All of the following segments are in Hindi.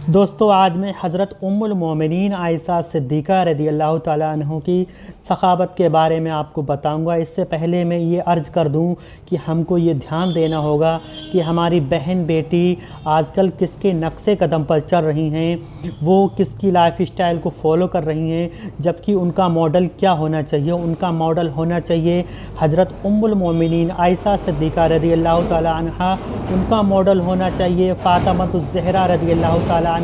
दोस्तों, आज मैं हज़रत उम्मुल मोमिनीन आयशा सिद्दीक़ा रज़ियल्लाहु ताला अन्हा की सखावत के बारे में आपको बताऊंगा। इससे पहले मैं ये अर्ज़ कर दूं कि हमको ये ध्यान देना होगा कि हमारी बहन बेटी आजकल किसके नक्शे कदम पर चल रही हैं, वो किसकी लाइफ स्टाइल को फॉलो कर रही हैं, जबकि उनका मॉडल क्या होना चाहिए। उनका मॉडल होना चाहिए हज़रत उम्मुल मोमिनीन आयशा सिद्दीक़ा रज़ियल्लाहु ताला अन्हा। उनका मॉडल होना चाहिए फ़ातिमातुज़ ज़हरा रज़ियल्लाहु ताला अन्हा।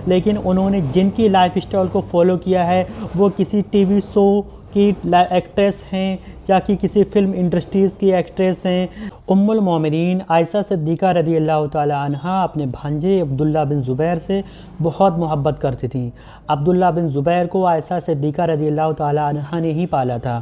लेकिन उन्होंने जिनकी लाइफ स्टाइल को फॉलो किया है वो किसी टीवी शो की एक्ट्रेस हैं या कि किसी फिल्म इंडस्ट्रीज़ की एक्ट्रेस हैं। उम्मुल मोमिनीन आयशा सिद्दीक़ा रज़ियल्लाहु ताला अन्हा अपने भांजे अब्दुल्ला बिन ज़ुबैर से बहुत मोहब्बत करती थी। अब्दुल्ला बिन ज़ुबैर को आयशा सिद्दीक़ा रज़ियल्लाहु ताला अन्हा ने ही पाला था।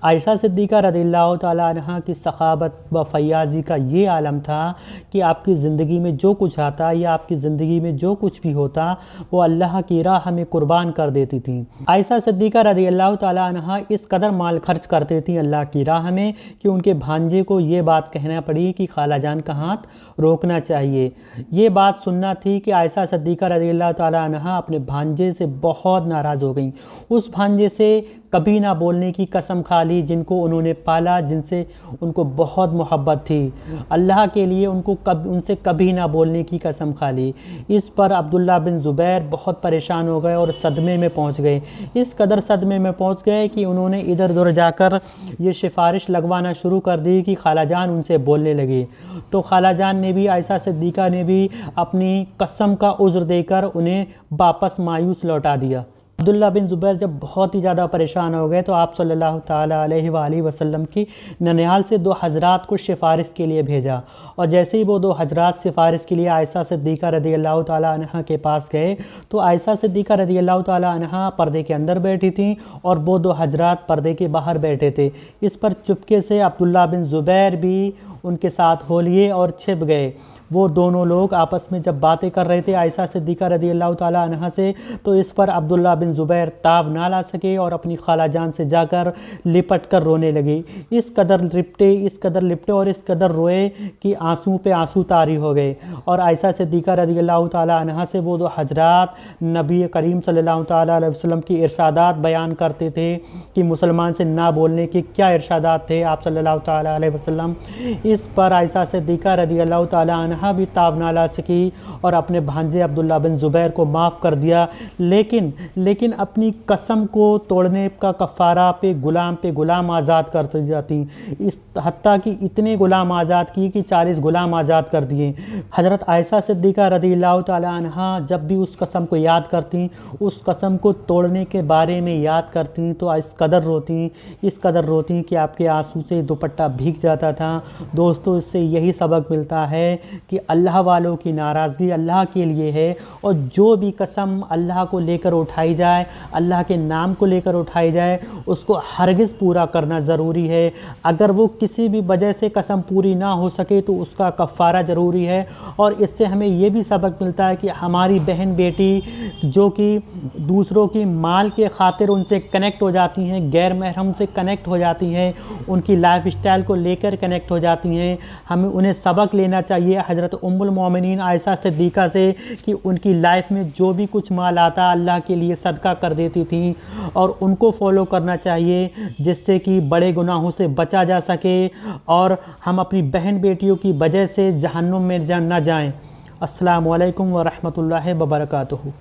आयशा सिद्दीक़ा रज़ियल्लाहु ताला अन्हा की सखावत व फयाज़ी का ये आलम था कि आपकी ज़िंदगी में जो कुछ आता या आपकी ज़िंदगी में जो कुछ भी होता वो अल्लाह की राह में कुर्बान कर देती थी। आयशा सिद्दीक़ा रज़ियल्लाहु ताला अन्हा इस कदर माल खर्च करते थी अल्लाह की राह में कि उनके भांजे को ये बात कहना पड़ी कि खालाजान का हाथ रोकना चाहिए। ये बात सुनना थी कि आयशा सिद्दीक़ा रज़ियल्लाहु ताला अन्हा अपने भांजे से बहुत नाराज़ हो गई। उस भांजे से कभी ना बोलने की कसम खा ली जिनको उन्होंने पाला, जिनसे उनको बहुत मोहब्बत थी। अल्लाह के लिए उनसे कभी ना बोलने की कसम खा ली। इस पर अब्दुल्ला बिन ज़ुबैर बहुत परेशान हो गए और सदमे में पहुंच गए। इस कदर सदमे में पहुंच गए कि उन्होंने इधर उधर जाकर ये सिफारिश लगवाना शुरू कर दी कि खालाजान उनसे बोलने लगे। तो खालाजान ने भी, आयशा सिद्दीक़ा ने भी अपनी कसम का उज़्र देकर उन्हें वापस मायूस लौटा दिया। अब्दुल्ला बिन ज़ुबैर जब बहुत ही ज़्यादा परेशान हो गए तो आप सल्लल्लाहु ताला अलैहि वसल्लम की ननिहाल से दो हज़रात को सिफारिश के लिए भेजा। और जैसे ही वो दो हज़रात सिफारिश के लिए आयशा सिद्दीक़ा रज़ियल्लाहु ताला अन्हा के पास गए तो आयशा सिद्दीक़ा रज़ियल्लाहु ताला अन्हा पर्दे के अंदर बैठी थीं और वो दो हज़रात पर्दे के बाहर बैठे थे। इस पर चुपके से अब्दुल्ला बिन ज़ुबैर भी उनके साथ हो लिए और छिप गए। वो दोनों लोग आपस में जब बातें कर रहे थे आयशा सिद्दीक़ा रज़ियल्लाहु ताला अन्हा से, तो इस पर अब्दुल्ला बिन ज़ुबैर ताब ना ला सके और अपनी खालाजान से जाकर लिपट कर रोने लगे। इस कदर लिपटे और इस कदर रोए कि आंसू पे आंसू तारी हो गए। और आयशा सिद्दीक़ा रज़ियल्लाहु ताला अन्हा से वो दो हज़रात नबी करीम सल्लल्लाहु ताला अलैहि वसल्लम की इरशादात बयान करते थे कि मुसलमान से ना बोलने के क्या इरशादात थे आप सल्लल्लाहु ताला अलैहि वसल्लम। इस पर आयशा सिद्दीक़ा रज़ियल्लाहु ताला भी ताब ना ला सकी और अपने भांजे अब्दुल्ला बिन ज़ुबैर को माफ़ कर दिया। लेकिन अपनी कसम को तोड़ने का कफ़ारा पे गुलाम आज़ाद कर जाती। इस हत्ता कि इतने गुलाम आज़ाद किए कि 40 गुलाम आज़ाद कर दिए। हज़रत आयशा सिद्दीक़ा रज़ियल्लाहु ताला अन्हा जब भी उस कसम को याद करती, उस कसम को तोड़ने के बारे में याद करती तो इस कदर रोती कि आपके आंसू से दुपट्टा भीग जाता था। दोस्तों, इससे यही सबक मिलता है कि अल्लाह वालों की नाराज़गी अल्लाह के लिए है और जो भी कसम अल्लाह को लेकर उठाई जाए, अल्लाह के नाम को लेकर उठाई जाए, उसको हरगिज़ पूरा करना ज़रूरी है। अगर वो किसी भी वजह से कसम पूरी ना हो सके तो उसका कफ़ारा ज़रूरी है। और इससे हमें ये भी सबक मिलता है कि हमारी बहन बेटी जो कि दूसरों की माल के खातिर उनसे कनेक्ट हो जाती हैं, गैर महरम से कनेक्ट हो जाती हैं, उनकी लाइफ स्टाइल को लेकर कनेक्ट हो जाती हैं, हमें उन्हें सबक लेना चाहिए हज़रत उम्मुल मोमिनीन आयशा सिद्दीक़ा से कि उनकी लाइफ में जो भी कुछ माल आता अल्लाह के लिए सदका कर देती थी और उनको फॉलो करना चाहिए जिससे कि बड़े गुनाहों से बचा जा सके और हम अपनी बहन बेटियों की वजह से जहन्नुम में न जाएं। अस्सलामु अलैकुम व रहमतुल्लाहि व बरकातुहू।